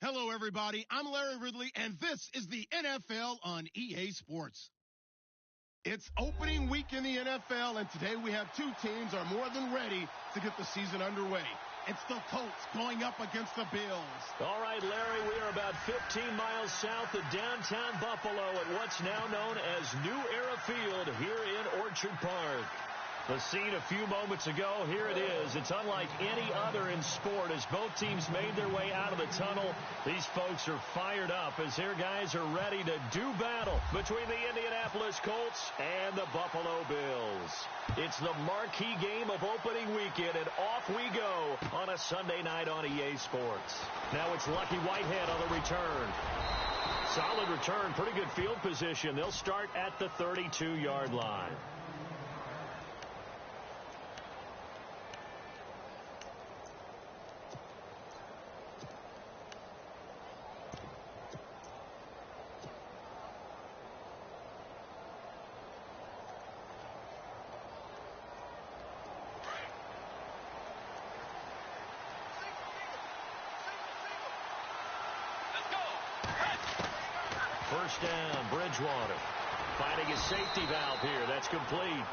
Hello, everybody. I'm Larry Ridley, and this is the NFL on EA Sports. It's opening week in the NFL, and today we have two teams are more than ready to get the season underway. It's the Colts going up against the Bills. All right, Larry, we are about 15 miles south of downtown Buffalo at what's now known as New Era Field here in Orchard Park. The scene a few moments ago, here it is. It's unlike any other in sport as both teams made their way out of the tunnel. These folks are fired up as their guys are ready to do battle between the Indianapolis Colts and the Buffalo Bills. It's the marquee game of opening weekend, and off we go on a Sunday night on EA Sports. Now it's Lucky Whitehead on the return. Solid return, pretty good field position. They'll start at the 32-yard line. First down, Bridgewater. Finding his safety valve here. That's complete.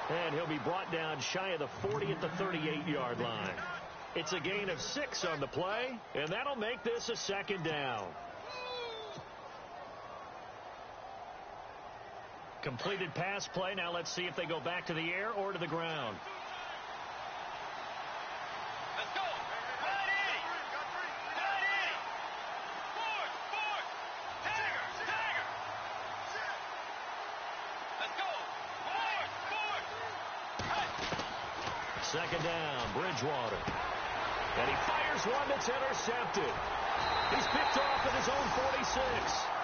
And he'll be brought down shy of the 40 at the 38-yard line. It's a gain of 6 on the play, and that'll make this a second down. Completed pass play. Now let's see if they go back to the air or to the ground. Second down, Bridgewater. And he fires one that's intercepted. He's picked off at his own 46.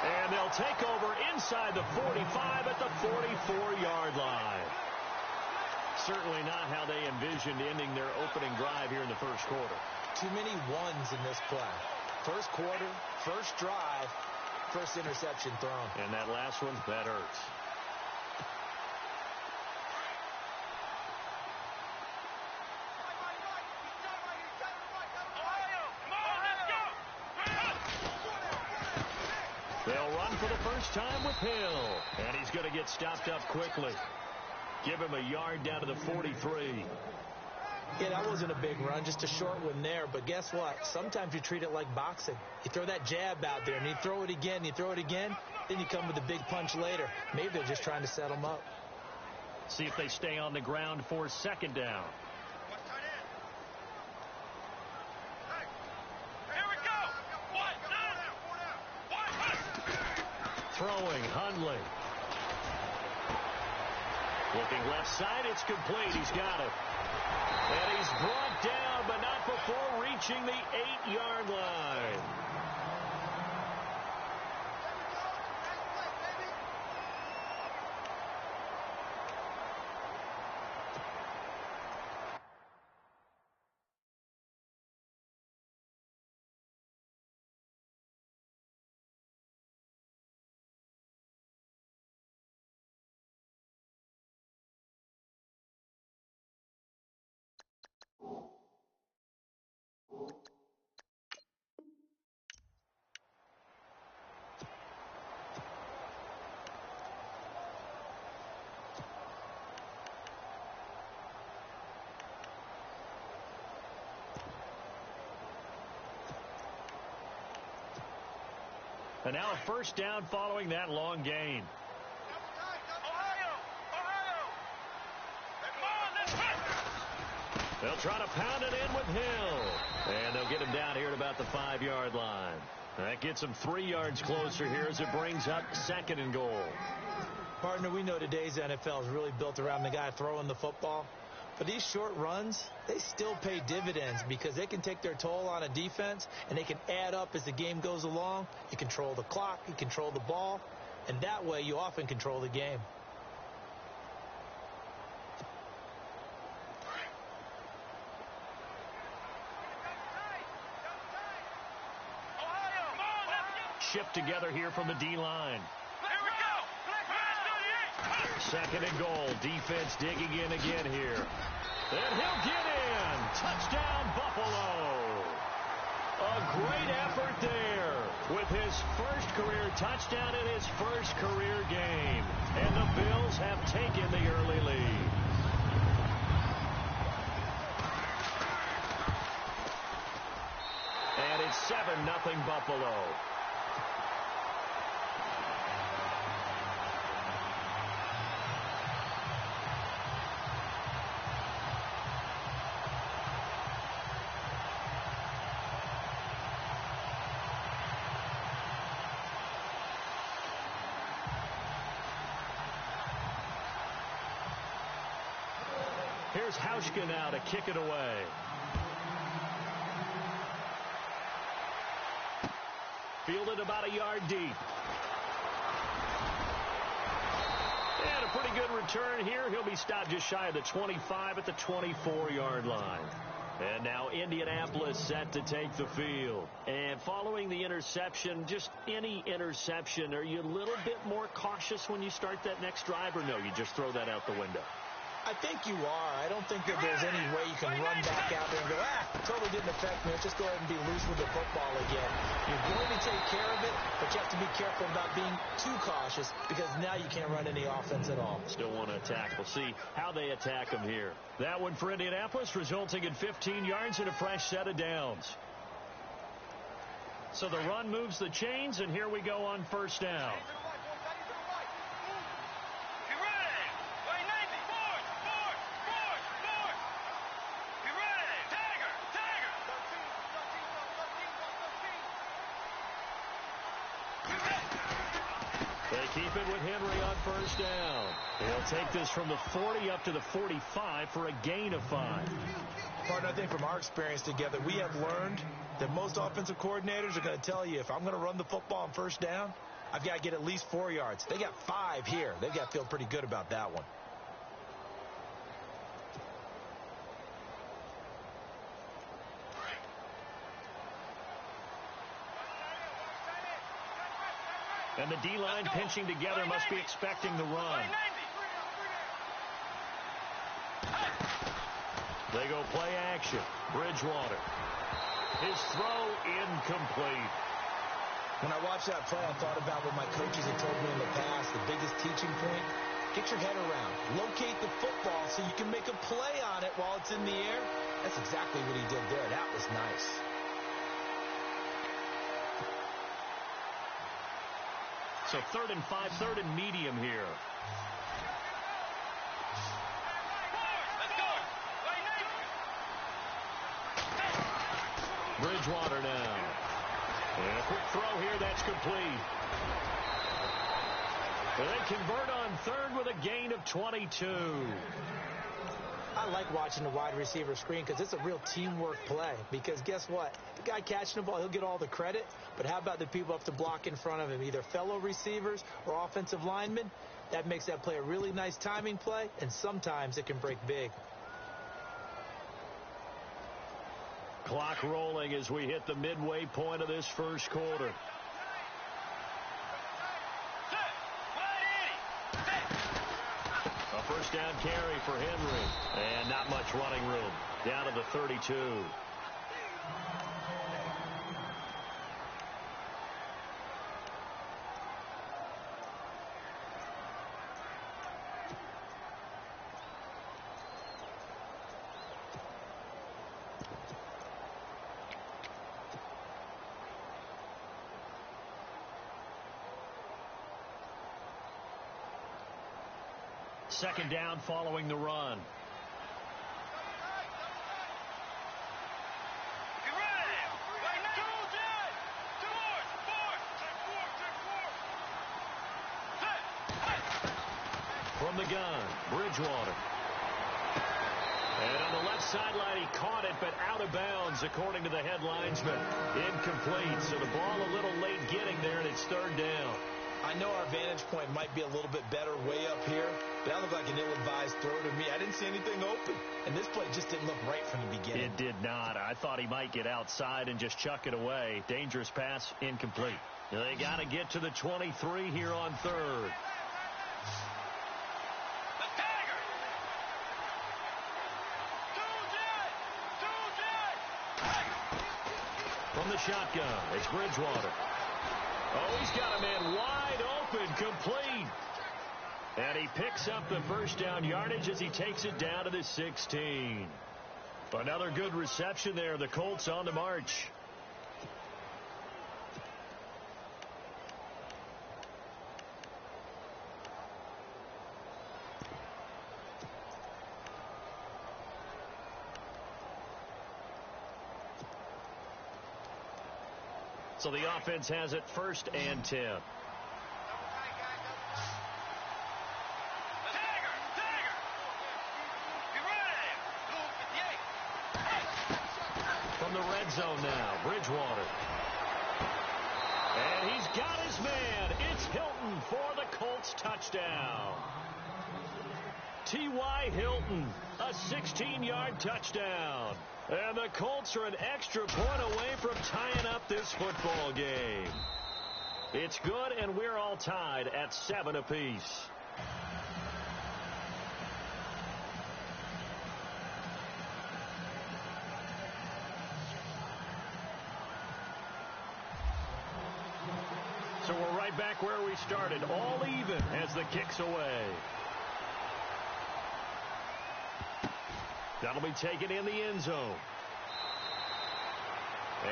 And they'll take over inside the 45 at the 44-yard line. Certainly not how they envisioned ending their opening drive here in the first quarter. Too many ones in this play. First quarter, first drive, first interception thrown. And that last one, that hurts. They'll run for the first time with Hill. And he's going to get stopped up quickly. Give him a yard down to the 43. Yeah, that wasn't a big run, just a short one there. But guess what? Sometimes you treat it like boxing. You throw that jab out there, and you throw it again, then you come with a big punch later. Maybe they're just trying to set him up. See if they stay on the ground for second down. Throwing, Hundley. Looking left side, it's complete. He's got it. And he's brought down, but not before reaching the 8-yard line. And now a first down following that long gain. They'll try to pound it in with Hill. And they'll get him down here at about the 5-yard line. That gets him 3 yards closer here as it brings up second and goal. Partner, we know today's NFL is really built around the guy throwing the football. But these short runs, they still pay dividends because they can take their toll on a defense, and they can add up as the game goes along. You control the clock, you control the ball, and that way you often control the game. Shift together here from the D-line. Second and goal. Defense digging in again here. And he'll get in. Touchdown, Buffalo. A great effort there with his first career touchdown in his first career game. And the Bills have taken the early lead. And it's 7-0 Buffalo. Here's Hauschka now to kick it away. Fielded about a yard deep. And a pretty good return here. He'll be stopped just shy of the 25 at the 24-yard line. And now Indianapolis set to take the field. And following the interception, just any interception, are you a little bit more cautious when you start that next drive, or no, you just throw that out the window? I think you are. I don't think that there's any way you can run back out there and go, totally didn't affect me. Let's just go ahead and be loose with the football again. You're going to take care of it, but you have to be careful about being too cautious because now you can't run any offense at all. Still want to attack. We'll see how they attack them here. That one for Indianapolis, resulting in 15 yards and a fresh set of downs. So the run moves the chains, and here we go on first down. They keep it with Henry on first down. They'll take this from the 40 up to the 45 for a gain of 5. Partner, I think from our experience together, we have learned that most offensive coordinators are going to tell you, if I'm going to run the football on first down, I've got to get at least 4 yards. They got 5 here. They've got to feel pretty good about that one. And the D-line pinching together must be expecting the run. They go play action. Bridgewater. His throw incomplete. When I watched that play, I thought about what my coaches had told me in the past. The biggest teaching point, get your head around. Locate the football so you can make a play on it while it's in the air. That's exactly what he did there. That was nice. So 3rd and 5, 3rd and medium here. Bridgewater now. And a quick throw here, that's complete. And they convert on 3rd with a gain of 22. I like watching the wide receiver screen because it's a real teamwork play. Because guess what? The guy catching the ball, he'll get all the credit. But how about the people up to block in front of him, either fellow receivers or offensive linemen? That makes that play a really nice timing play, and sometimes it can break big. Clock rolling as we hit the midway point of this first quarter. A first down carry for Henry. And not much running room. Down to the 32. Second down following the run. From the gun, Bridgewater. And on the left sideline, he caught it, but out of bounds, according to the head linesman. Incomplete, so the ball a little late getting there, and it's 3rd down. I know our vantage point might be a little bit better way up here, but that looked like an ill-advised throw to me. I didn't see anything open, and this play just didn't look right from the beginning. It did not. I thought he might get outside and just chuck it away. Dangerous pass, incomplete. They got to get to the 23 here on 3rd. From from the shotgun. It's Bridgewater. Oh, he's got a man wide open, complete. And he picks up the first down yardage as he takes it down to the 16. Another good reception there. The Colts on the march. So the offense has it 1st and 10. From the red zone now, Bridgewater. And he's got his man. It's Hilton for the Colts touchdown. T.Y. Hilton, a 16-yard touchdown. And the Colts are an extra point away from tying up this football game. It's good, and we're all tied at 7 apiece. So we're right back where we started, all even as the kick's away. That'll be taken in the end zone.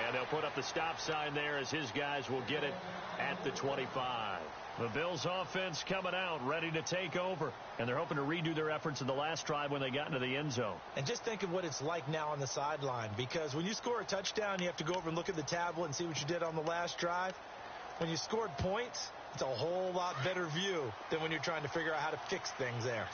And they'll put up the stop sign there as his guys will get it at the 25. The Bills offense coming out, ready to take over. And they're hoping to redo their efforts in the last drive when they got into the end zone. And just think of what it's like now on the sideline. Because when you score a touchdown, you have to go over and look at the tablet and see what you did on the last drive. When you scored points, it's a whole lot better view than when you're trying to figure out how to fix things there.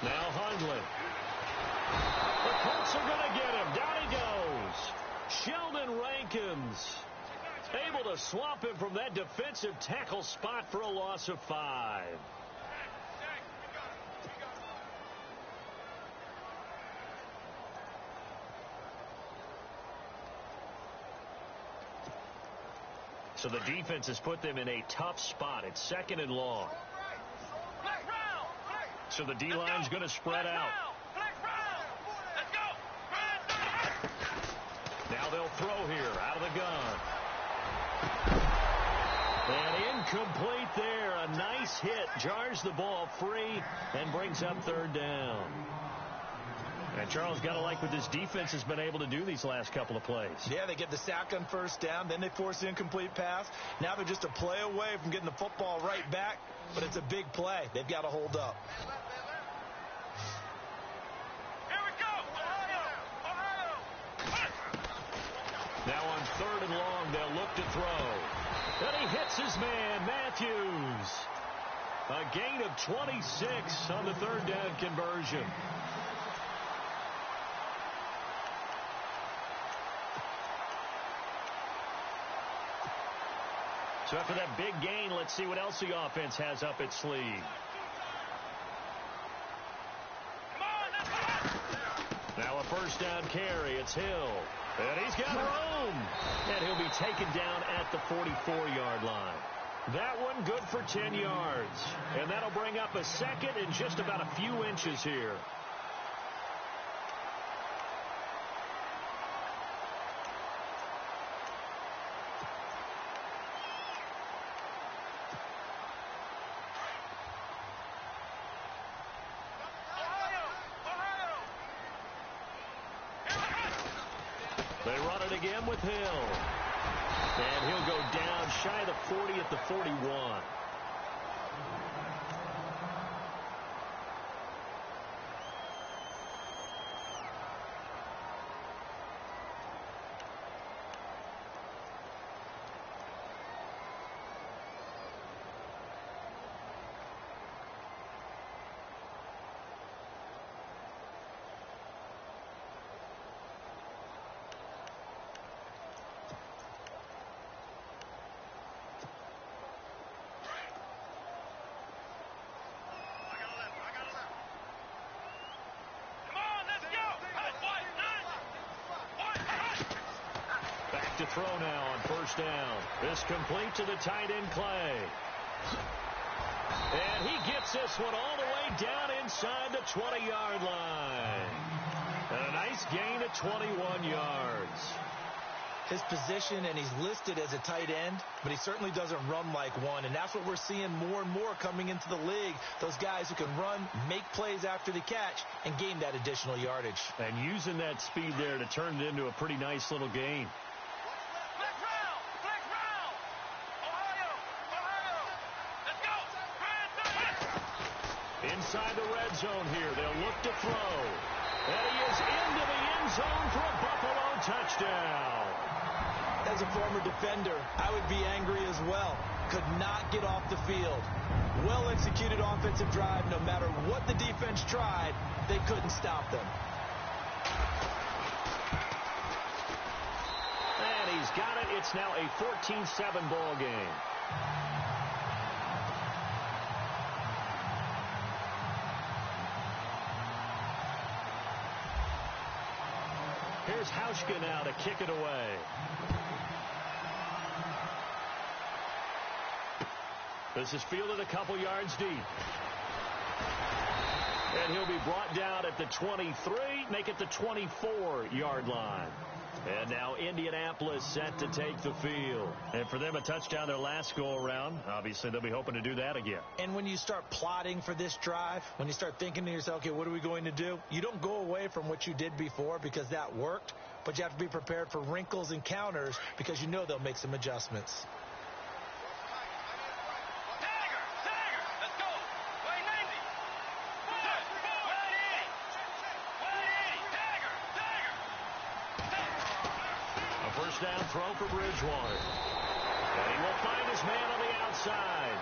Now Hundley. The Colts are going to get him. Down he goes. Sheldon Rankins able to swamp him from that defensive tackle spot for a loss of 5. So the defense has put them in a tough spot. It's 2nd and long. So the D-line's going to spread out. Now they'll throw here out of the gun. And incomplete there. A nice hit. Jars the ball free and brings up 3rd down. And Charles, got to like what this defense has been able to do these last couple of plays. Yeah, they get the sack on 1st down. Then they force the incomplete pass. Now they're just a play away from getting the football right back. But it's a big play. They've got to hold up. Now on 3rd and long, they'll look to throw. And he hits his man, Matthews. A gain of 26 on the 3rd down conversion. So after that big gain, let's see what else the offense has up its sleeve. Now a 1st down carry. It's Hill. And he's got room. And he'll be taken down at the 44-yard line. That one good for 10 yards. And that'll bring up a 2nd and just about a few inches here. They run it again with Hill. And he'll go down shy of the 40 at the 41. to throw now on first down. This complete to the tight end, Clay. And he gets this one all the way down inside the 20-yard line. And a nice gain of 21 yards. His position, and he's listed as a tight end, but he certainly doesn't run like one, and that's what we're seeing more and more coming into the league. Those guys who can run, make plays after the catch, and gain that additional yardage. And using that speed there to turn it into a pretty nice little gain. Inside the red zone here, they'll look to throw. And he is into the end zone for a Buffalo touchdown. As a former defender, I would be angry as well. Could not get off the field. Well-executed offensive drive. No matter what the defense tried, they couldn't stop them. And he's got it. It's now a 14-7 ball game. Here's Hauschka now to kick it away. This is fielded a couple yards deep. And he'll be brought down at the 23, make it the 24-yard line. And now Indianapolis set to take the field. And for them, a touchdown their last go-around. Obviously, they'll be hoping to do that again. And when you start plotting for this drive, when you start thinking to yourself, okay, what are we going to do? You don't go away from what you did before because that worked, but you have to be prepared for wrinkles and counters because you know they'll make some adjustments. First down throw for Bridgewater. And he will find his man on the outside.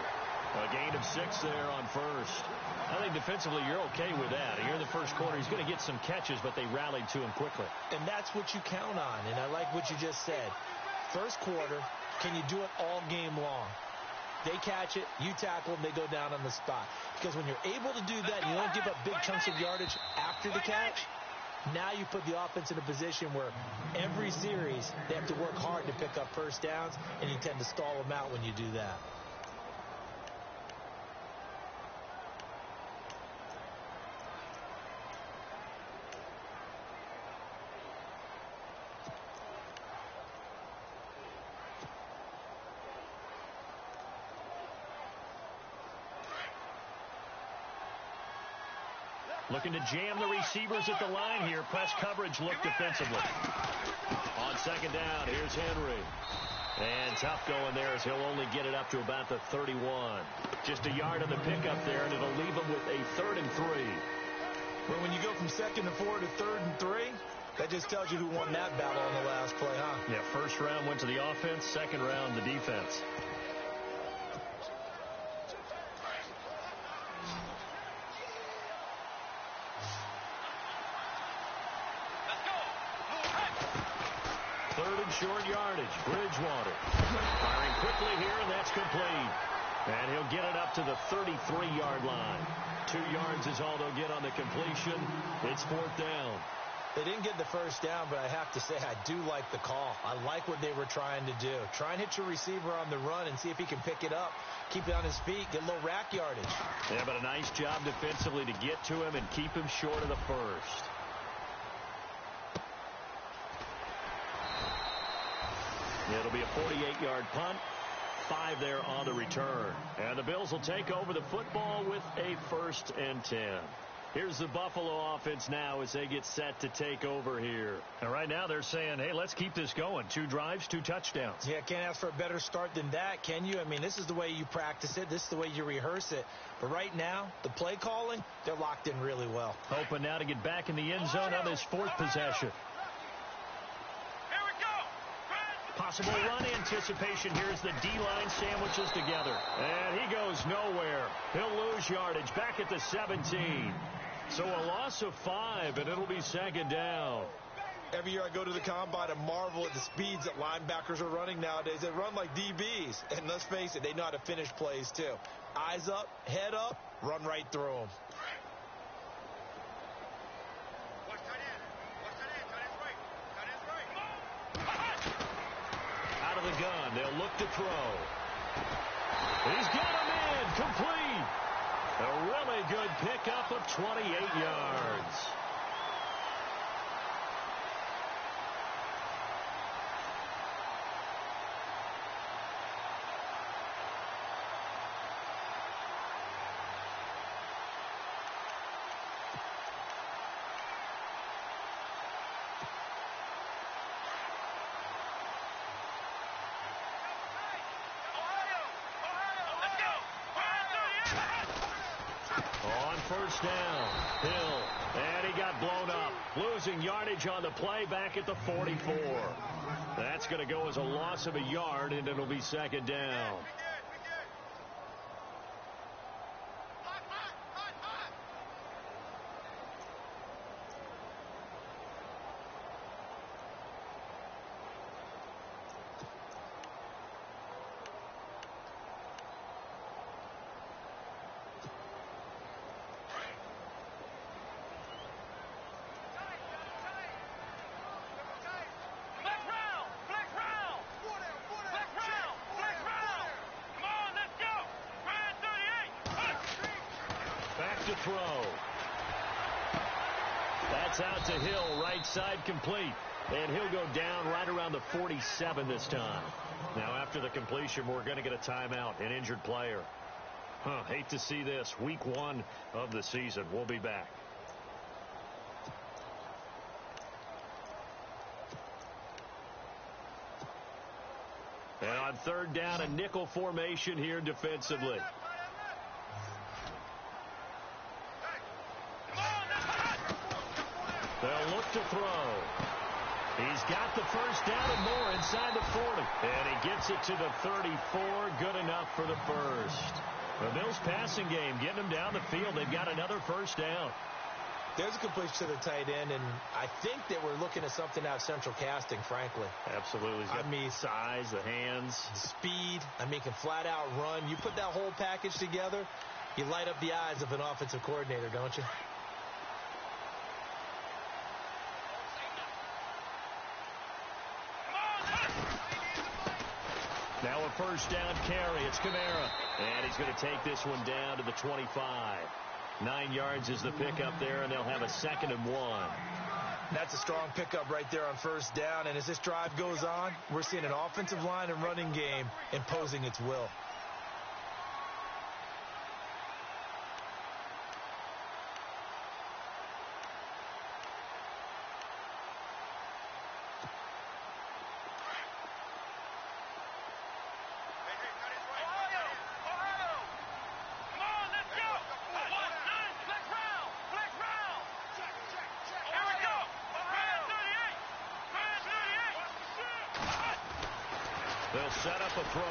A gain of 6 there on first. I think defensively you're okay with that. Here in the first quarter, he's going to get some catches, but they rallied to him quickly. And that's what you count on. And I like what you just said. First quarter, can you do it all game long? They catch it, you tackle them, they go down on the spot. Because when you're able to do that and you don't give up big chunks of yardage after the catch, now you put the offense in a position where every series they have to work hard to pick up first downs, and you tend to stall them out when you do that. Looking to jam the receivers at the line here. Press coverage look defensively. On second down, here's Henry. And tough going there as he'll only get it up to about the 31. Just a yard on the pickup there, and it'll leave him with a 3rd and 3. Well, when you go from 2nd and 4 to 3rd and 3, that just tells you who won that battle on the last play, huh? Yeah, first round went to the offense, second round the defense. Short yardage. Bridgewater firing quickly here, and that's complete. And he'll get it up to the 33-yard line. 2 yards is all they'll get on the completion. It's 4th down. They didn't get the first down, but I have to say I do like the call. I like what they were trying to do. Try and hit your receiver on the run and see if he can pick it up. Keep it on his feet. Get a little rack yardage. Yeah, but a nice job defensively to get to him and keep him short of the first. It'll be a 48-yard punt. 5 there on the return. And the Bills will take over the football with a 1st and 10. Here's the Buffalo offense now as they get set to take over here. And right now they're saying, hey, let's keep this going. 2 drives, 2 touchdowns. Yeah, can't ask for a better start than that, can you? I mean, this is the way you practice it. This is the way you rehearse it. But right now, the play calling, they're locked in really well. Hoping now to get back in the end zone on this 4th possession. Possible run anticipation. Here's the D-line sandwiches together. And he goes nowhere. He'll lose yardage back at the 17. So a loss of 5, and it'll be 2nd down. Every year I go to the combine and marvel at the speeds that linebackers are running nowadays. They run like DBs. And let's face it, they know how to finish plays too. Eyes up, head up, run right through them. They'll look to throw. He's got him in. Complete. A really good pickup of 28 yards. First down, Hill, and he got blown up. Losing yardage on the play back at the 44. That's going to go as a loss of a yard, and it'll be second down. To throw. That's out to Hill, right side complete. And he'll go down right around the 47 this time. Now after the completion, we're going to get a timeout, an injured player. Hate to see this. Week 1 of the season. We'll be back. And on third down, a nickel formation here defensively. They'll look to throw. He's got the first down and more inside the 40. And he gets it to the 34. Good enough for the first. The Bills passing game getting them down the field. They've got another first down. There's a completion to the tight end, and I think that we're looking at something out of central casting, frankly. Absolutely. He's got size, the hands. Speed. He can flat out run. You put that whole package together, you light up the eyes of an offensive coordinator, don't you? Now a first down carry. It's Kamara. And he's going to take this one down to the 25. 9 yards is the pickup there, and they'll have a 2nd and 1. That's a strong pickup right there on first down. And as this drive goes on, we're seeing an offensive line and running game imposing its will. They'll set up a throw.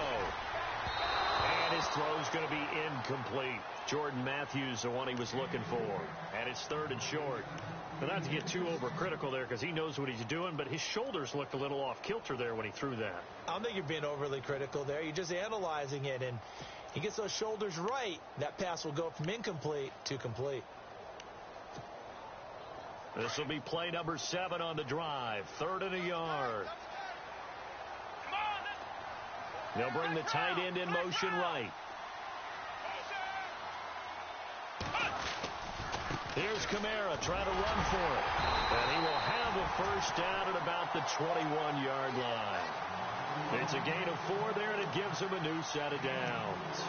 And his throw's going to be incomplete. Jordan Matthews, the one he was looking for. And it's 3rd and short. But not to get too overcritical there because he knows what he's doing, but his shoulders looked a little off kilter there when he threw that. I don't think you're being overly critical there. You're just analyzing it, and he gets those shoulders right. That pass will go from incomplete to complete. This will be play number 7 on the drive. 3rd and a yard. They'll bring the tight end in motion right. Here's Kamara trying to run for it. And he will have a first down at about the 21-yard line. It's a gain of 4 there, and it gives him a new set of downs.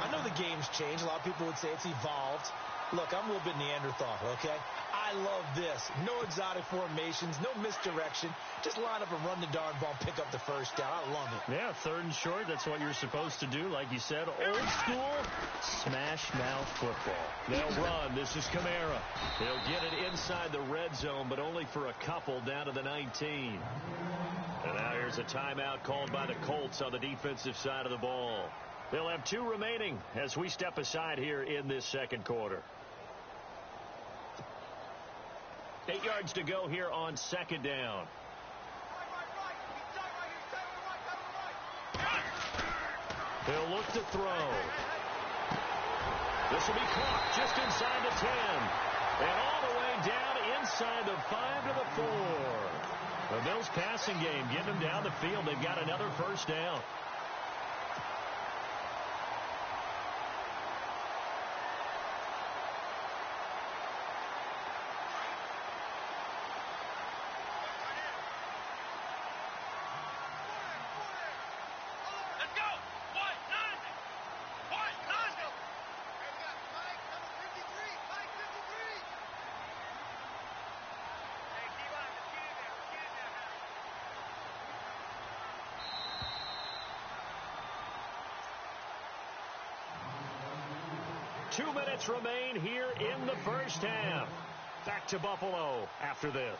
I know the game's changed. A lot of people would say it's evolved. Look, I'm a little bit Neanderthal, okay? I love this. No exotic formations, no misdirection. Just line up and run the darn ball, pick up the first down. I love it. Yeah, 3rd and short, that's what you're supposed to do. Like you said, old school, smash mouth football. They'll run. This is Kamara. He'll get it inside the red zone, but only for a couple down to the 19. And now here's a timeout called by the Colts on the defensive side of the ball. They'll have 2 remaining as we step aside here in this second quarter. 8 yards to go here on 2nd down. He'll look to throw. This will be caught just inside the 10. And all the way down inside the 5 to the 4. The Bills passing game, getting them down the field. They've got another first down. Remain here in the first half. Back to Buffalo after this.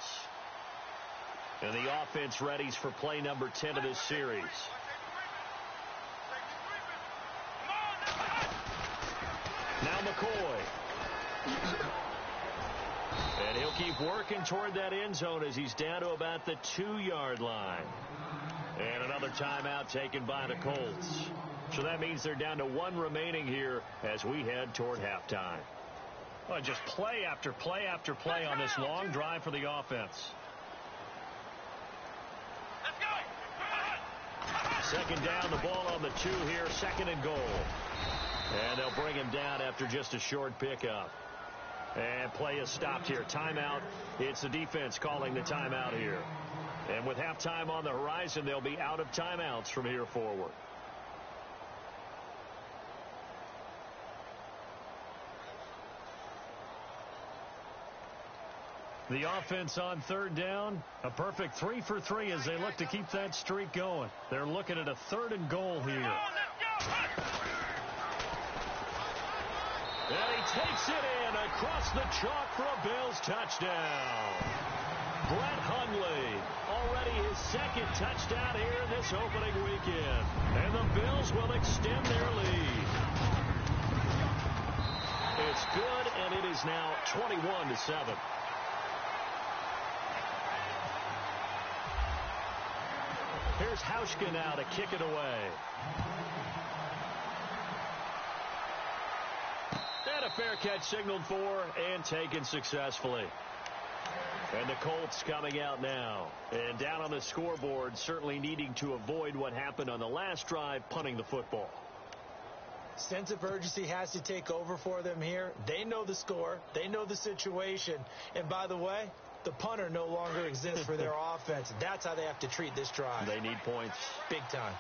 And the offense readies for play number 10 of this series. Now McCoy. And he'll keep working toward that end zone as he's down to about the 2-yard line. And another timeout taken by the Colts. So that means they're down to 1 remaining here as we head toward halftime. Well, just play after play after play on this long drive for the offense. Let's go. Second down, the ball on the 2 here, second and goal. And they'll bring him down after just a short pickup. And play is stopped here. Timeout. It's the defense calling the timeout here. And with halftime on the horizon, they'll be out of timeouts from here forward. The offense on third down, a perfect 3 for 3 as they look to keep that streak going. They're looking at a 3rd and goal here. And he takes it in across the chalk for a Bills touchdown. Brett Hundley, already his 2nd touchdown here in this opening weekend. And the Bills will extend their lead. It's good, and it is now 21-7. Here's Hauschka now to kick it away. And a fair catch signaled for and taken successfully. And the Colts coming out now. And down on the scoreboard, certainly needing to avoid what happened on the last drive, punting the football. Sense of urgency has to take over for them here. They know the score. They know the situation. And by the way, the punter no longer exists for their offense. That's how they have to treat this drive. They need points. Big time.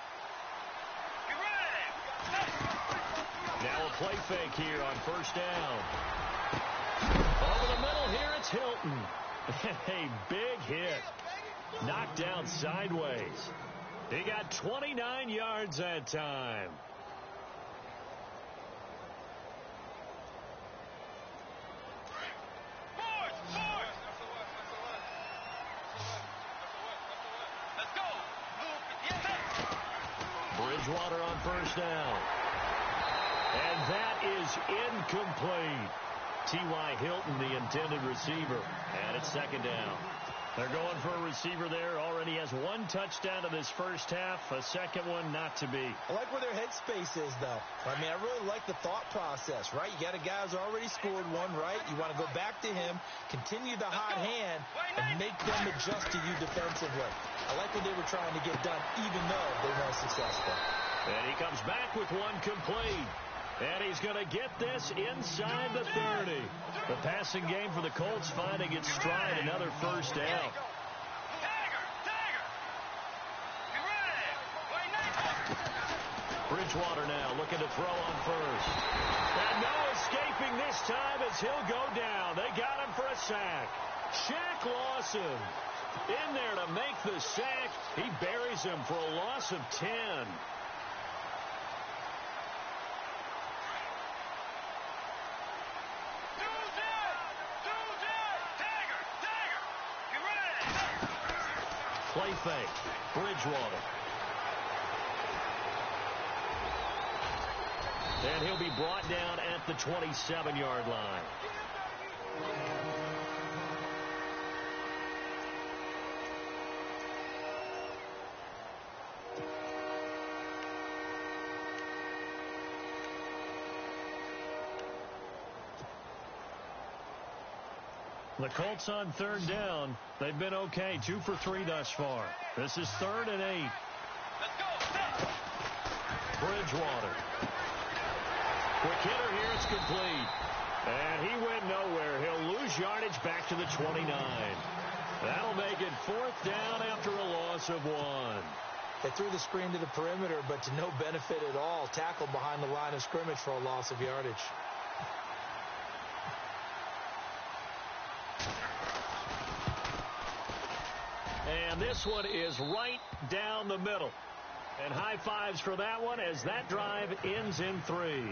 Now a play fake here on first down. Over the middle here, it's Hilton. A big hit. Knocked down sideways. He got 29 yards that time. Bridgewater on first down. And that is incomplete. T.Y. Hilton, the intended receiver. And it's second down. They're going for a receiver there. Already has 1 touchdown in this first half. A second one not to be. I like where their headspace is, though. I mean, I really like the thought process, right? You got a guy who's already scored 1, right? You want to go back to him, continue the hot hand, and make them adjust to you defensively. I like what they were trying to get done, even though they weren't successful. And he comes back with 1 complete. And he's going to get this inside the 30. The passing game for the Colts finding its stride. Another first down. Bridgewater now looking to throw on first. And no escaping this time as he'll go down. They got him for a sack. Shaq Lawson in there to make the sack. He buries him for a loss of 10. Play fake. Bridgewater. And he'll be brought down at the 27-yard line. The Colts on third down. They've been okay. 2 for 3 thus far. This is 3rd and 8. Let's go. Bridgewater. Quick hitter here. It's complete. And he went nowhere. He'll lose yardage back to the 29. That'll make it 4th down after a loss of 1. They threw the screen to the perimeter, but to no benefit at all. Tackled behind the line of scrimmage for a loss of yardage. And this one is right down the middle. And high fives for that one as that drive ends in 3.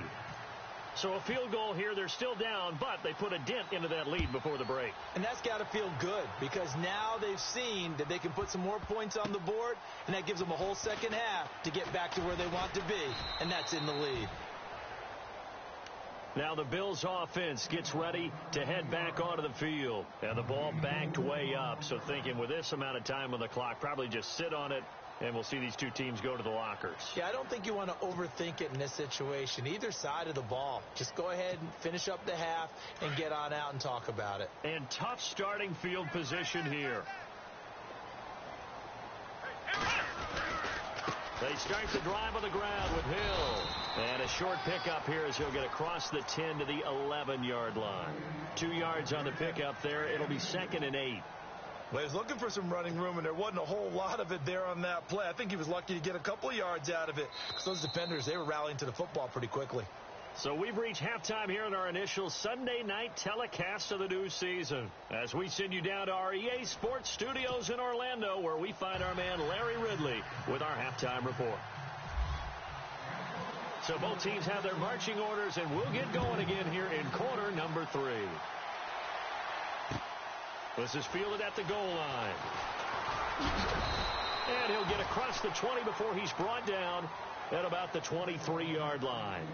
So a field goal here. They're still down, but they put a dent into that lead before the break. And that's got to feel good because now they've seen that they can put some more points on the board, and that gives them a whole second half to get back to where they want to be, and that's in the lead. Now the Bills offense gets ready to head back onto the field. And the ball backed way up. So thinking with this amount of time on the clock, probably just sit on it, and we'll see these two teams go to the lockers. Yeah, I don't think you want to overthink it in this situation. Either side of the ball. Just go ahead and finish up the half and get on out and talk about it. And tough starting field position here. They start the drive on the ground with Hill. And a short pickup here as he'll get across the 10 to the 11-yard line. 2 yards on the pickup there. It'll be 2nd and 8. Well, he was looking for some running room, and there wasn't a whole lot of it there on that play. I think he was lucky to get a couple of yards out of it because those defenders, they were rallying to the football pretty quickly. So we've reached halftime here in our initial Sunday night telecast of the new season as we send you down to our EA Sports Studios in Orlando where we find our man Larry Ridley with our halftime report. So both teams have their marching orders, and we'll get going again here in quarter number 3. This is fielded at the goal line. And he'll get across the 20 before he's brought down at about the 23-yard line.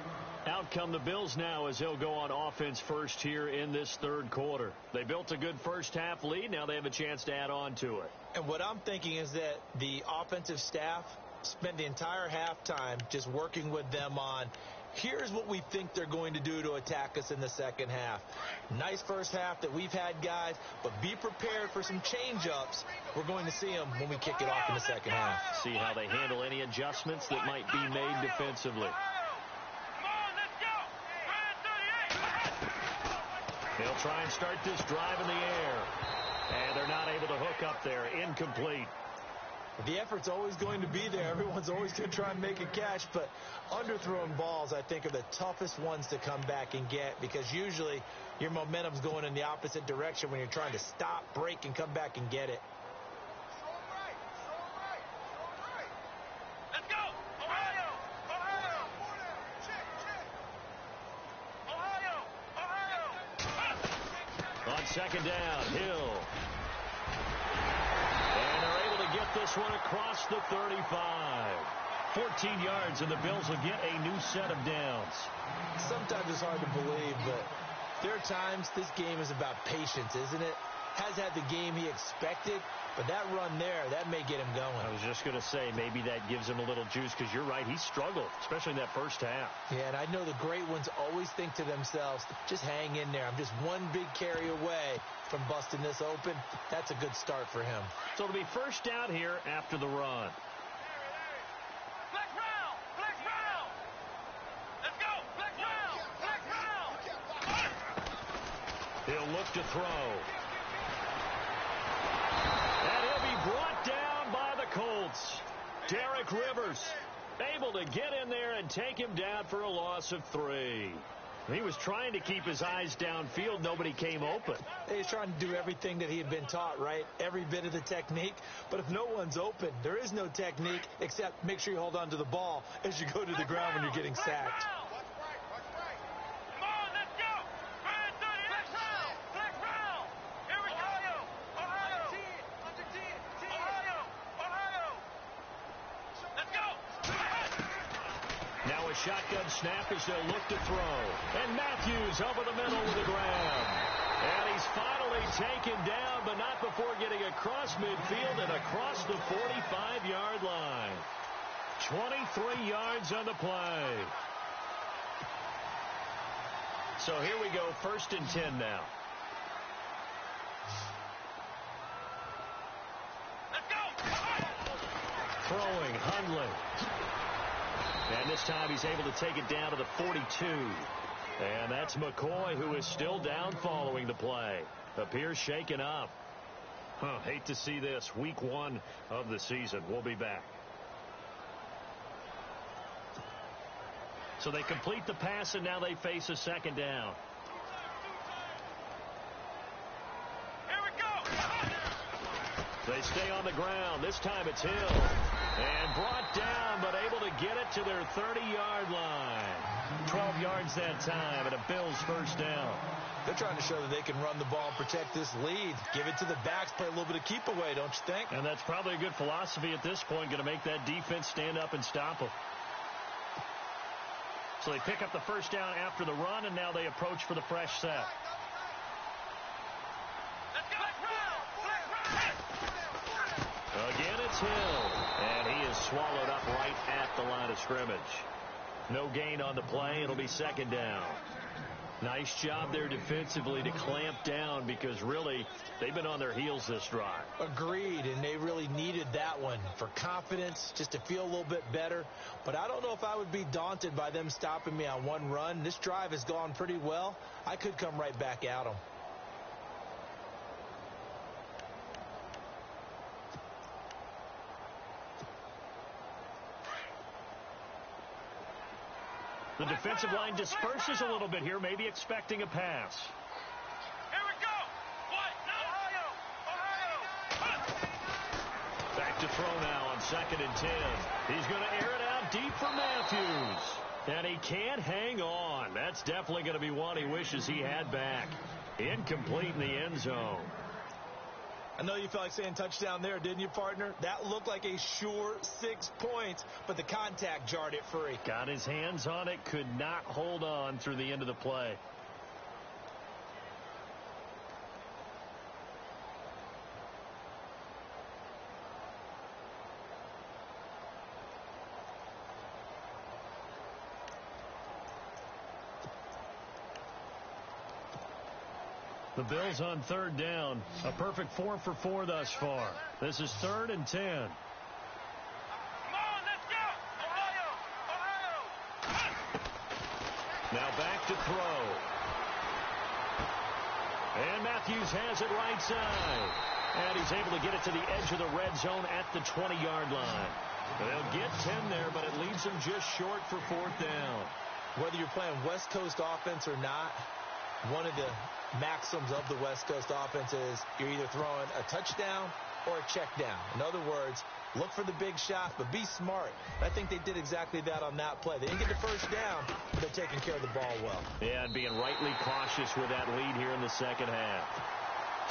Out come the Bills now as they'll go on offense first here in this third quarter. They built a good first-half lead. Now they have a chance to add on to it. And what I'm thinking is that the offensive staff spent the entire halftime just working with them on here's what we think they're going to do to attack us in the second half. Nice first half that we've had, guys, but be prepared for some change-ups. We're going to see them when we kick it off in the second half. See how they handle any adjustments that might be made defensively. They'll try and start this drive in the air. And they're not able to hook up there. Incomplete. The effort's always going to be there. Everyone's always going to try and make a catch, but underthrown balls, I think, are the toughest ones to come back and get because usually your momentum's going in the opposite direction when you're trying to stop, break, and come back and get it. Let's go! Ohio! Ohio! Ohio! Ohio! On second down, Hill. And they're able to get this one across the 35. 14 yards, and the Bills will get a new set of downs. Sometimes it's hard to believe, but there are times this game is about patience, isn't it? Has had the game he expected, but that run there, that may get him going. I was just going to say, maybe that gives him a little juice because you're right, he struggled, especially in that first half. Yeah, and I know the great ones always think to themselves, just hang in there. I'm just one big carry away from busting this open. That's a good start for him. So it'll be first down here after the run. Flex round! Flex round! Let's go! Flex round! Flex round! He'll look to throw. And he'll be brought down by the Colts. Derek Rivers able to get in there and take him down for a loss of 3. He was trying to keep his eyes downfield. Nobody came open. He's trying to do everything that he had been taught, right? Every bit of the technique. But if no one's open, there is no technique except make sure you hold on to the ball as you go to the ground when you're getting sacked. Shotgun snap as they'll look to throw. And Matthews over the middle with the grab. And he's finally taken down, but not before getting across midfield and across the 45-yard line. 23 yards on the play. So here we go, 1st and 10 now. throwing, Hundley. And this time he's able to take it down to the 42. And that's McCoy, who is still down following the play. Appears shaken up. Hate to see this. Week 1 of the season. We'll be back. So they complete the pass, and now they face a second down. Here we go. They stay on the ground. This time it's Hill. And brought down, but able to get it to their 30-yard line. 12 yards that time, and a Bills first down. They're trying to show that they can run the ball and protect this lead. Give it to the backs, play a little bit of keep away, don't you think? And that's probably a good philosophy at this point, going to make that defense stand up and stop them. So they pick up the first down after the run, and now they approach for the fresh set. Let's go. Again, it's Hill, and he is swallowed up right at the line of scrimmage. No gain on the play. It'll be second down. Nice job there defensively to clamp down, because really they've been on their heels this drive. Agreed, and they really needed that one for confidence, just to feel a little bit better. But I don't know if I would be daunted by them stopping me on one run. This drive has gone pretty well. I could come right back at them. The defensive line disperses a little bit here, maybe expecting a pass. Here we go. Ohio. Back to throw now on 2nd and 10. He's going to air it out deep for Matthews. And he can't hang on. That's definitely going to be one he wishes he had back. Incomplete in the end zone. I know you felt like saying touchdown there, didn't you, partner? That looked like a sure 6 points, but the contact jarred it free. Got his hands on it, could not hold on through the end of the play. The Bills on 3rd down. A perfect 4 for 4 thus far. This is 3rd and 10. Come on, let's go. Ohio. Now back to throw. And Matthews has it right side. And he's able to get it to the edge of the red zone at the 20-yard line. They'll get 10 there, but it leaves them just short for 4th down. Whether you're playing West Coast offense or not, one of the maxims of the West Coast offense is you're either throwing a touchdown or a check down. In other words, look for the big shot, but be smart. I think they did exactly that on that play. They didn't get the first down, but they're taking care of the ball well. Yeah, and being rightly cautious with that lead here in the second half.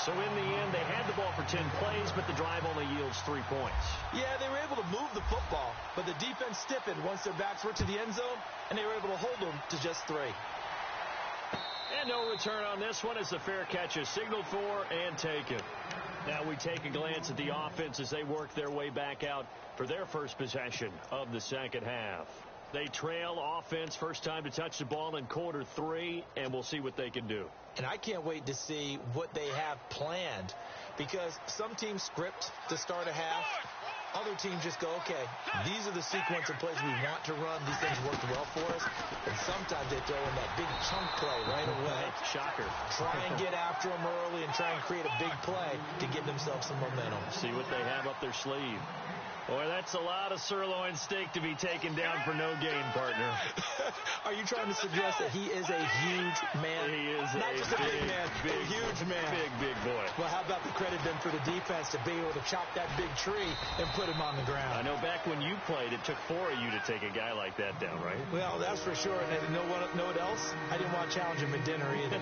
So in the end, they had the ball for 10 plays, but the drive only yields 3 points. Yeah, they were able to move the football, but the defense stiffened once their backs were to the end zone, and they were able to hold them to just 3. And no return on this one as the fair catch is signaled for and taken. Now we take a glance at the offense as they work their way back out for their first possession of the second half. They trail offense first time to touch the ball in quarter 3, and we'll see what they can do. And I can't wait to see what they have planned, because some teams script to start a half. Other teams just go, okay, these are the sequence of plays we want to run. These things worked well for us. And sometimes they throw in that big chunk play right away. Shocker. Try and get after them early and try and create a big play to give themselves some momentum. See what they have up their sleeve. Boy, that's a lot of sirloin steak to be taken down for no gain, partner. Are you trying to suggest that he is a huge man? He is not just a big man, big, a huge man. Big boy. Well, how about the credit then for the defense to be able to chop that big tree and put him on the ground? I know back when you played, it took 4 of you to take a guy like that down, right? Well, that's for sure. And you know what else? I didn't want to challenge him at dinner either.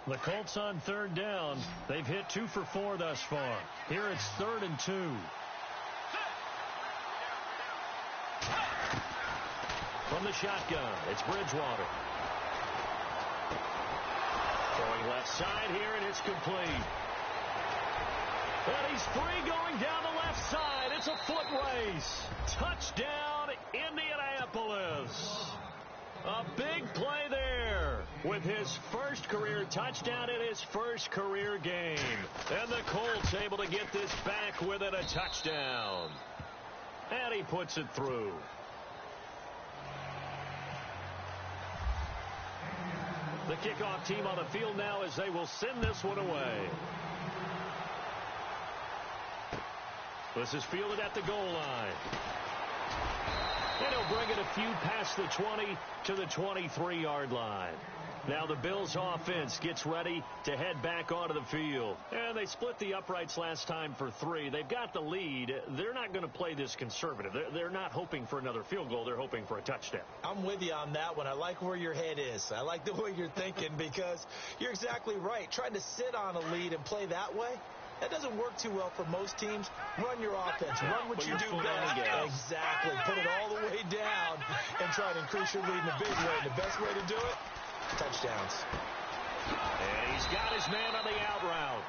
The Colts on 3rd down. They've hit 2 for 4 thus far. Here it's 3rd and 2. From the shotgun, it's Bridgewater. Throwing left side here, and it's complete. And he's free going down the left side. It's a foot race. Touchdown, Indianapolis. A big play there with his first career touchdown in his first career game. And the Colts able to get this back within a touchdown. And he puts it through. The kickoff team on the field now as they will send this one away. This is fielded at the goal line. And he'll bring it a few past the 20 to the 23-yard line. Now the Bills offense gets ready to head back onto the field. And they split the uprights last time for 3. They've got the lead. They're not going to play this conservative. They're not hoping for another field goal. They're hoping for a touchdown. I'm with you on that one. I like where your head is. I like the way you're thinking because you're exactly right. Trying to sit on a lead and play that way, that doesn't work too well for most teams. Run your offense. Run what you do best. Exactly. Put it all the way down and try to increase your lead in a big way. And the best way to do it, touchdowns. And he's got his man on the out route.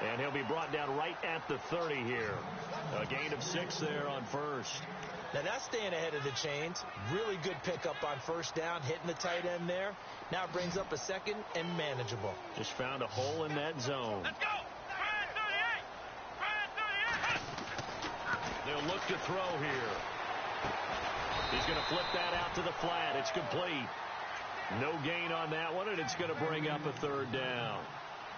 And he'll be brought down right at the 30 here. A gain of 6 there on first. Now that's staying ahead of the chains. Really good pickup on first down, hitting the tight end there. Now it brings up a second and manageable. Just found a hole in that zone. Let's go. They'll look to throw here. He's going to flip that out to the flat. It's complete. No gain on that one, and it's going to bring up a third down.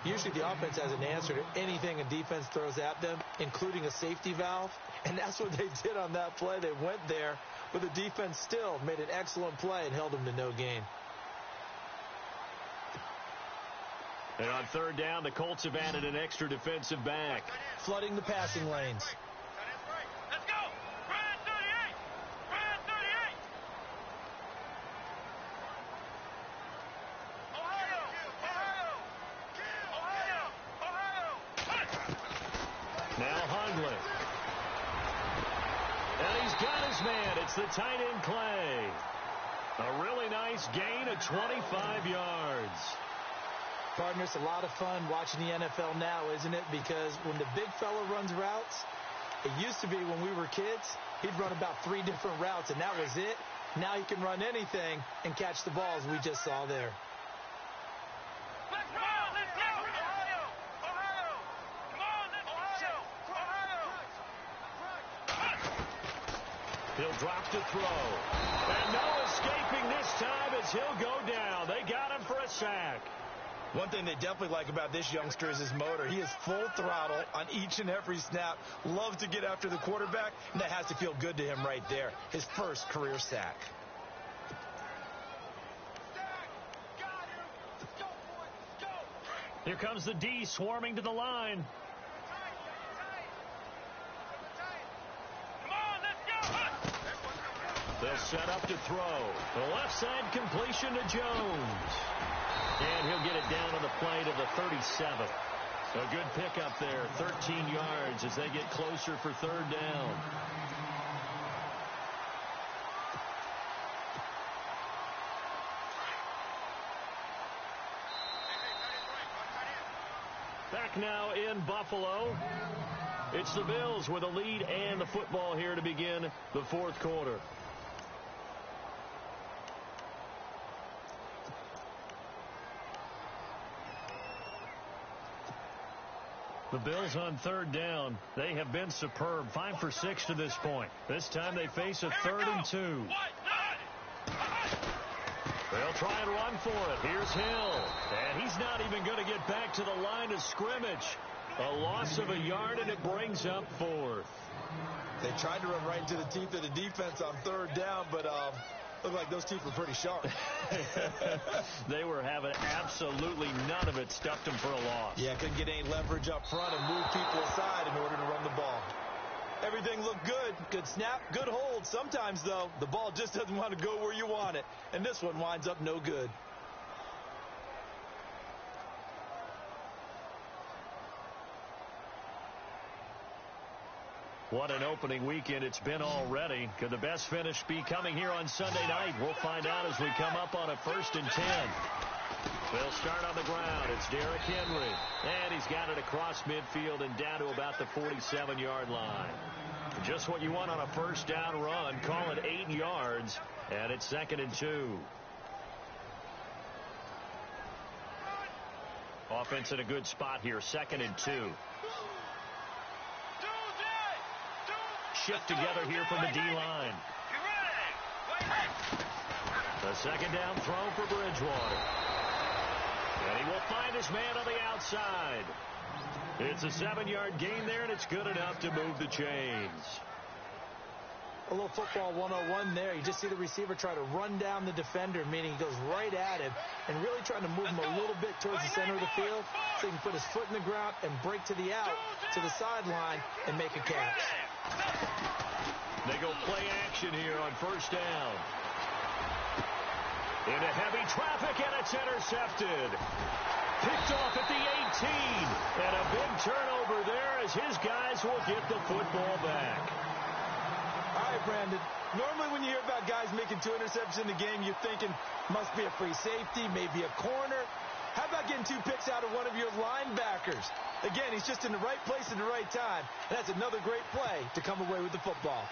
Usually the offense has an answer to anything a defense throws at them, including a safety valve. And that's what they did on that play. They went there, but the defense still made an excellent play and held them to no gain. And on third down, the Colts have added an extra defensive back. Flooding the passing lanes. Let's go. Brad 38. Brad 38. Ohio. Ohio. Ohio. Ohio. Now Hundley. And he's got his man. It's the tight end Clay. A really nice gain of 25 yards. Partner, it's a lot of fun watching the NFL now, isn't it? Because when the big fella runs routes, it used to be when we were kids, he'd run about 3 different routes, and that was it. Now he can run anything and catch the balls we just saw there. Let's go. Let's go. Ohio. Ohio. Come on. Let's Ohio. He'll drop to throw. And no escaping this time as he'll go down. They got him for a sack. One thing they definitely like about this youngster is his motor. He is full throttle on each and every snap. Loves to get after the quarterback, and that has to feel good to him right there. His first career sack. Here comes the D swarming to the line. Come on. Let's go. They'll set up to throw. The left side completion to Jones. And he'll get it down on the play to the 37. A good pickup there, 13 yards as they get closer for third down. Back now in Buffalo. It's the Bills with a lead and the football here to begin the fourth quarter. The Bills on third down. They have been superb. 5 for 6 to this point. This time they face a 3rd and 2. They'll try and run for it. Here's Hill. And he's not even going to get back to the line of scrimmage. A loss of a yard, and it brings up 4th. They tried to run right into the teeth of the defense on third down, but looked like those teeth were pretty sharp. They were having absolutely none of it. Stuffed them for a loss. Yeah, couldn't get any leverage up front and move people aside in order to run the ball. Everything looked good. Good snap, good hold. Sometimes, though, the ball just doesn't want to go where you want it. And this one winds up no good. What an opening weekend it's been already. Could the best finish be coming here on Sunday night? We'll find out as we come up on a 1st and 10. They'll start on the ground. It's Derrick Henry. And he's got it across midfield and down to about the 47-yard line. Just what you want on a first down run. Call it 8 yards. And it's 2nd and 2. Offense in a good spot here. 2nd and 2. Shift together here from the D-line. The second down throw for Bridgewater. And he will find his man on the outside. It's a 7-yard gain there, and it's good enough to move the chains. A little football 101 there. You just see the receiver try to run down the defender, meaning he goes right at him and really trying to move him a little bit towards the center of the field so he can put his foot in the ground and break to the out, to the sideline, and make a catch. They go play action here on first down. Into heavy traffic, and it's intercepted. Picked off at the 18. And a big turnover there as his guys will get the football back. All right, Brandon. Normally when you hear about guys making 2 interceptions in the game, you're thinking must be a free safety, maybe a corner. How about getting 2 picks out of one of your linebackers? Again, he's just in the right place at the right time. And that's another great play to come away with the football.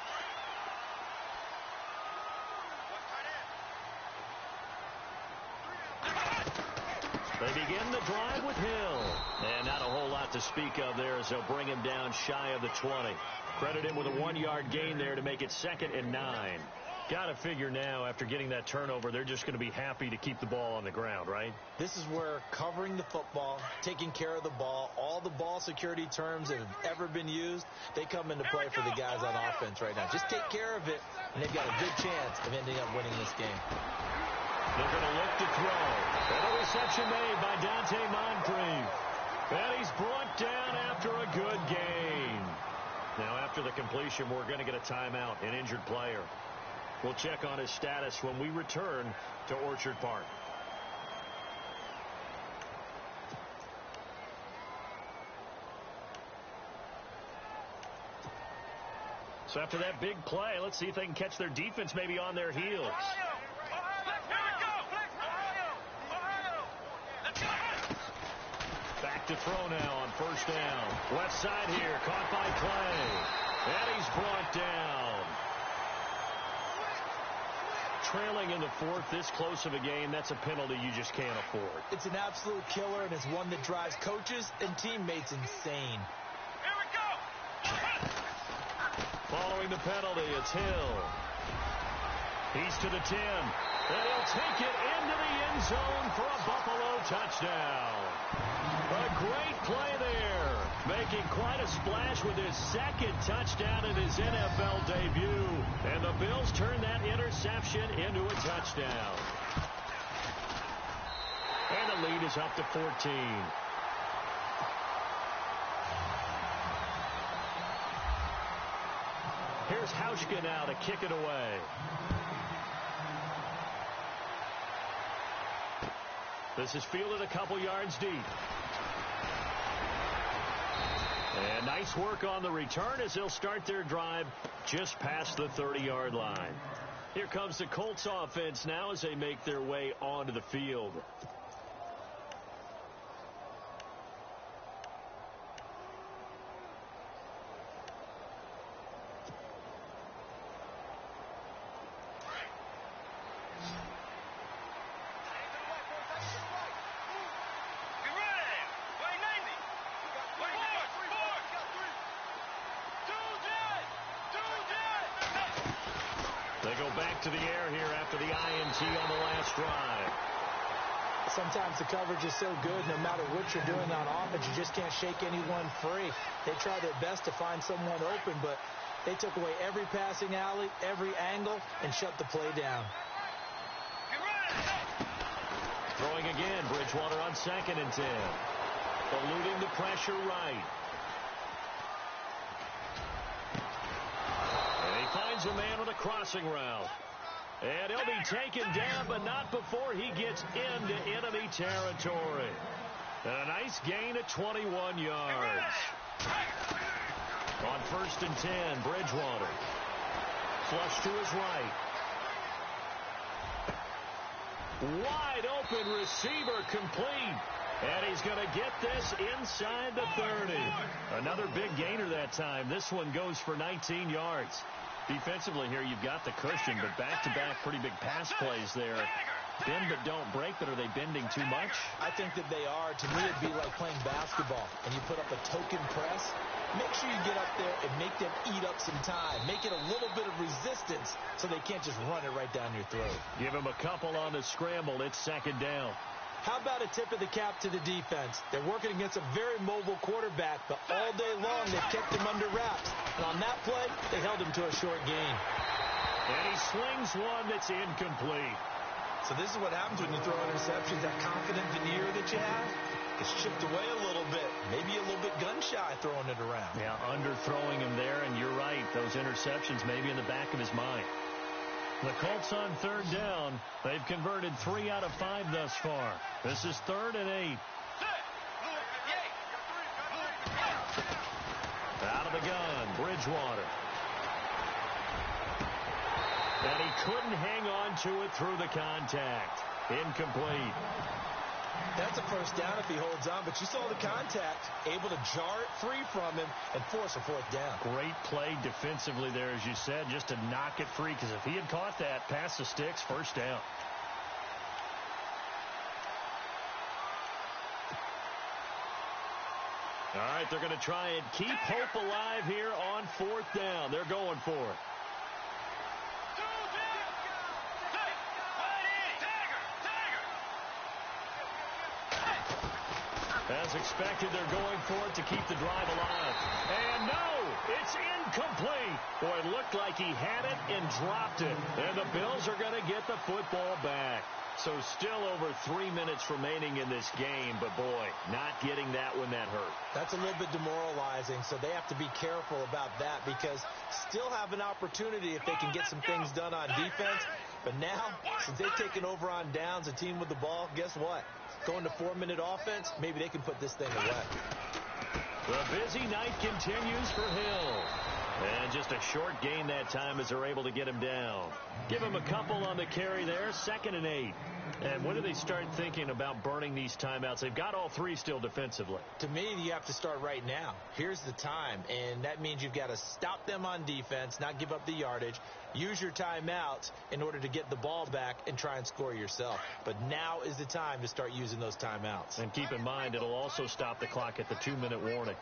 They begin the drive with Hill. And not a whole lot to speak of there as they'll bring him down shy of the 20. Credit him with a 1-yard gain there to make it 2nd and 9. Got to figure now, after getting that turnover, they're just going to be happy to keep the ball on the ground, right? This is where covering the football, taking care of the ball, all the ball security terms that have ever been used, they come into play for the guys on offense right now. Just take care of it, and they've got a good chance of ending up winning this game. They're going to look to throw. And a reception made by Dante Moncrief. And he's brought down after a good gain. Now, after the completion, we're going to get a timeout, an injured player. We'll check on his status when we return to Orchard Park. So after that big play, let's see if they can catch their defense maybe on their heels. Back to throw now on first down. Left side here, caught by Clay. And he's brought down. Trailing in the 4th, this close of a game, that's a penalty you just can't afford. It's an absolute killer, and it's one that drives coaches and teammates insane. Following the penalty, it's Hill. He's to the 10. And he'll take it into the end zone for a Buffalo touchdown. A great play there. Making quite a splash with his 2nd touchdown in his NFL debut. And the Bills turn that interception into a touchdown. And the lead is up to 14. Here's Hauschka now to kick it away. This is fielded a couple yards deep. And nice work on the return as they'll start their drive just past the 30-yard line. Here comes the Colts offense now as they make their way onto the field. To the air here after the INT on the last drive. Sometimes the coverage is so good, no matter what you're doing on offense, you just can't shake anyone free. They try their best to find someone open, but they took away every passing alley, every angle, and shut the play down. Throwing again, Bridgewater on 2nd and 10. Eluding the pressure right. And he finds a man with a crossing route. And he'll be taken down, but not before he gets into enemy territory. And a nice gain of 21 yards. On 1st and 10, Bridgewater. Flush to his right. Wide open receiver complete. And he's going to get this inside the 30. Another big gainer that time. This one goes for 19 yards. Defensively here, you've got the cushion, but back-to-back pretty big pass plays there. Bend but don't break, but are they bending too much? I think that they are. To me, it'd be like playing basketball, and you put up a token press. Make sure you get up there and make them eat up some time. Make it a little bit of resistance so they can't just run it right down your throat. Give them a couple on the scramble. It's second down. How about a tip of the cap to the defense? They're working against a very mobile quarterback, but all day long they've kept him under wraps. And on that play, they held him to a short gain. And he slings one that's incomplete. So this is what happens when you throw interceptions. That confident veneer that you have gets chipped away a little bit. Maybe a little bit gun-shy throwing it around. Yeah, underthrowing him there, and you're right. Those interceptions maybe in the back of his mind. The Colts on third down. They've converted 3 out of 5 thus far. This is 3rd and 8. Out of the gun, Bridgewater. And he couldn't hang on to it through the contact. Incomplete. That's a first down if he holds on, but you saw the contact, able to jar it free from him and force a 4th down. Great play defensively there, as you said, just to knock it free, because if he had caught that, past the sticks, first down. All right, they're going to try and keep hope alive here on 4th down. They're going for it. As expected, they're going for it to keep the drive alive. And no, it's incomplete. Boy, it looked like he had it and dropped it. And the Bills are going to get the football back. So still over 3 minutes remaining in this game. But, boy, not getting that when that hurt. That's a little bit demoralizing, so they have to be careful about that because still have an opportunity if they can get some things done on defense. But now, since they've taken over on downs, a team with the ball, guess what? Going to 4-minute offense, maybe they can put this thing away. The busy night continues for Hill. And just a short gain that time as they're able to get him down. Give him a couple on the carry there, 2nd and 8. And when do they start thinking about burning these timeouts? They've got all 3 still defensively. To me, you have to start right now. Here's the time, and that means you've got to stop them on defense, not give up the yardage, use your timeouts in order to get the ball back and try and score yourself. But now is the time to start using those timeouts. And keep in mind, it'll also stop the clock at the 2-minute warning.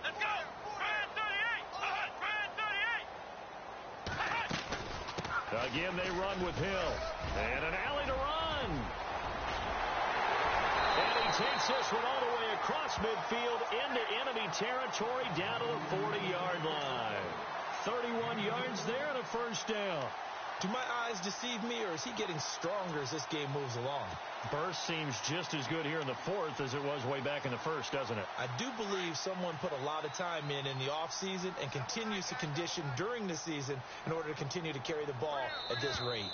Let's go! Brand 38! Again, they run with Hill. And an alley to run. And he takes this one all the way across midfield into enemy territory down to the 40-yard line. 31 yards there and a first down. Do my eyes deceive me, or is he getting stronger as this game moves along? Burst seems just as good here in the 4th as it was way back in the 1st, doesn't it? I do believe someone put a lot of time in the offseason and continues to condition during the season in order to continue to carry the ball at this rate.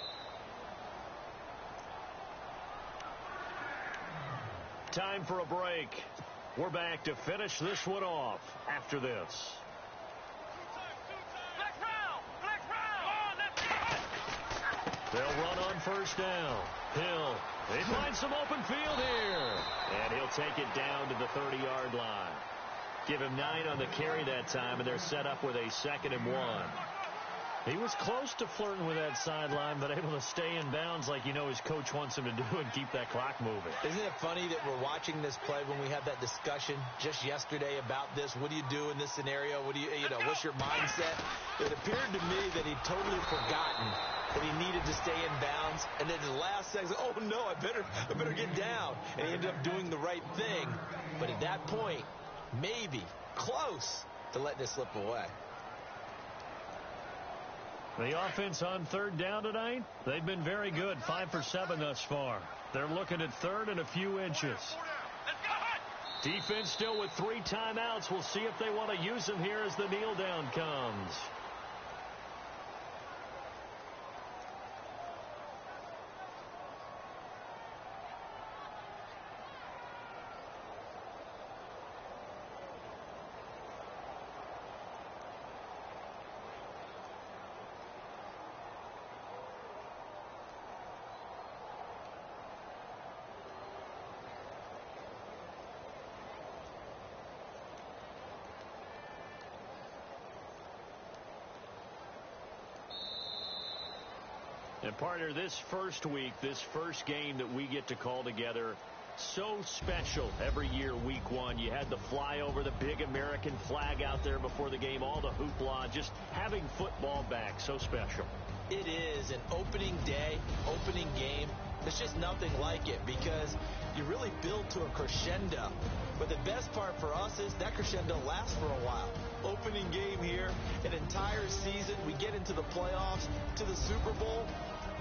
Time for a break. We're back to finish this one off after this. They'll run on first down. Hill, they find some open field here. And he'll take it down to the 30-yard line. Give him 9 on the carry that time, and they're set up with a 2nd and 1. He was close to flirting with that sideline, but able to stay in bounds like his coach wants him to do and keep that clock moving. Isn't it funny that we're watching this play when we had that discussion just yesterday about this? What do you do in this scenario? What do what's your mindset? It appeared to me that he'd totally forgotten that he needed to stay in bounds, and then in the last second, oh no, I better get down. And he ended up doing the right thing. But at that point, maybe close to letting it slip away. The offense on third down tonight, they've been very good, 5 for 7 thus far. They're looking at 3rd and a few inches. Defense still with 3 timeouts. We'll see if they want to use them here as the kneel down comes. And partner, this first week, this first game that we get to call together, so special every year, week one. You had the flyover, the big American flag out there before the game, all the hoopla, just having football back, so special. It is an opening day, opening game. There's just nothing like it because you really build to a crescendo. But the best part for us is that crescendo lasts for a while. Opening game here, an entire season. We get into the playoffs, to the Super Bowl.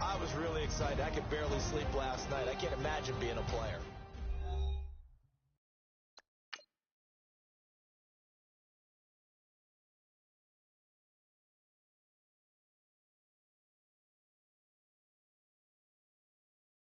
I was really excited. I could barely sleep last night. I can't imagine being a player.